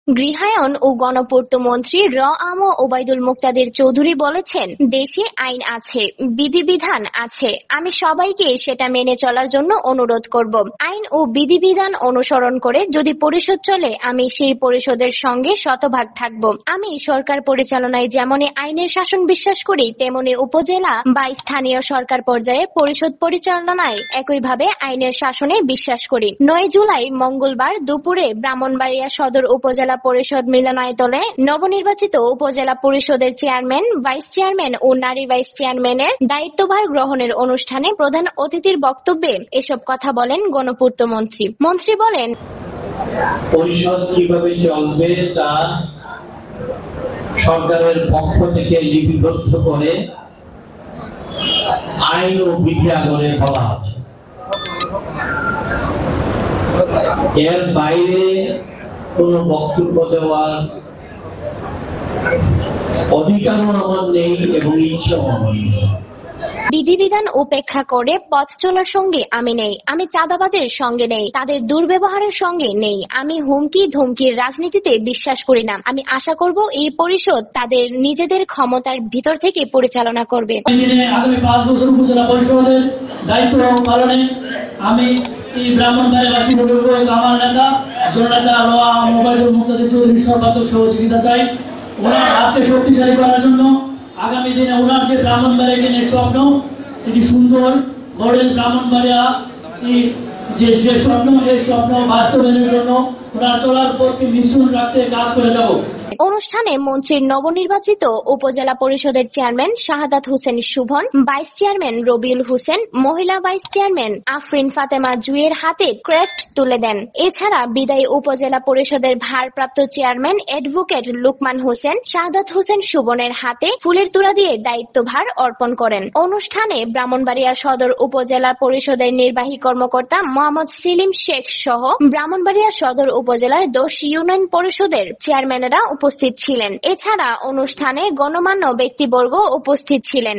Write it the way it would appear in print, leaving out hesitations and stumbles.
গৃহায়ন ও গণপূর্ত মন্ত্রী আম ওবায়দুল মুক্তাদির চৌধুরী বলেছেন, দেশে আইন আছে, বিধিবিধান আছে, আমি সবাইকে সেটা মেনে চলার জন্য অনুরোধ করব। আইন ও বিধিবিধান অনুসরণ করে যদি পরিষদ চলে, আমি সেই পরিষদের সঙ্গে শতভাগ থাকব। আমি সরকার পরিচালনায় যেমনই আইনের শাসন বিশ্বাস করি, তেমনি উপজেলা বা স্থানীয় সরকার পর্যায়ে পরিষদ পরিচালনায় একইভাবে আইনের শাসনে বিশ্বাস করি। 9 জুলাই মঙ্গলবার দুপুরে ব্রাহ্মণবাড়িয়া সদর উপজেলা পরিষদ মিলনায়তনে নবনির্বাচিত উপজেলা পরিষদের চেয়ারম্যান, ভাইস চেয়ারম্যান ও নারী ভাইস চেয়ারম্যানের দায়িত্বভার গ্রহণের অনুষ্ঠানে প্রধান অতিথির বক্তব্যে এসব কথা বলেন গণপূর্ত মন্ত্রী। মন্ত্রী বলেন, পরিষদ কিভাবে চলবে তা সরকারের পক্ষ থেকে লিপিবদ্ধ করে আইন ও বিধি আকারে বলা আছে। এর বাইরে কোনো বক্তব্য দেওয়ার অধিকারও আমার নেই এবং ইচ্ছাও আমার নেই। বিধিবিধান উপেক্ষা করে পথ চলার সঙ্গে আমি নেই, আমি চাঁদাবাজের সঙ্গে নেই, তাদের দুর্ব্যবহারের সঙ্গে নেই, আমি হুমকি ধমকির রাজনীতিতে বিশ্বাস করি না। আমি আশা করব এই পরিষদ তাদের নিজেদের ক্ষমতার ভিতর থেকে পরিচালনা করবে। আগামী 5 বছর উপজেলা পরিষদের দায়িত্ব পালনে আমি এই ব্রাহ্মণবাড়িয়াবাসী বলবো, আমার নেতা জননেতা আম ওবায়দুল মুক্তাদির চৌধুরীর সর্বাত্মক সহযোগিতা চাই। ওনার হাতকে শক্তিশালী করার জন্য আগামী দিনে ওনার যে ব্রাহ্মণবাড়িয়াকে নিয়ে স্বপ্ন, এটি সুন্দর মডেল ব্রাহ্মণবাড়িয়া যে স্বপ্ন, এই স্বপ্ন বাস্তবায়নের জন্য ওনার চলার পথকে মিশ্রণ রাখতে কাজ করে যাব। অনুষ্ঠানে মন্ত্রীর নবনির্বাচিত উপজেলা পরিষদের chairman Shahadat Hossain Shuvon, vice chairman Rabiul Hossain, মহিলা ভাইস চেয়ারম্যান আফরিন ফাতেমা জুয়ের হাতে ক্রেস্ট তুলে দেন। এছাড়া বিদায়ী উপজেলা পরিষদের ভারপ্রাপ্ত চেয়ারম্যান অ্যাডভোকেট লুকমান হোসেন শাহাদাত হোসেন শুভনের হাতে ফুলের তোড়া দিয়ে দায়িত্বভার অর্পণ করেন। অনুষ্ঠানে ব্রাহ্মণবাড়িয়া সদর উপজেলা পরিষদের নির্বাহী কর্মকর্তা মোহাম্মদ সেলিম শেখ সহ ব্রাহ্মণবাড়িয়া সদর উপজেলার 10 ইউনিয়ন পরিষদের চেয়ারম্যানেরা উপস্থিত ছিলেন। এছাড়া অনুষ্ঠানে গণমান্য ব্যক্তিবর্গ উপস্থিত ছিলেন।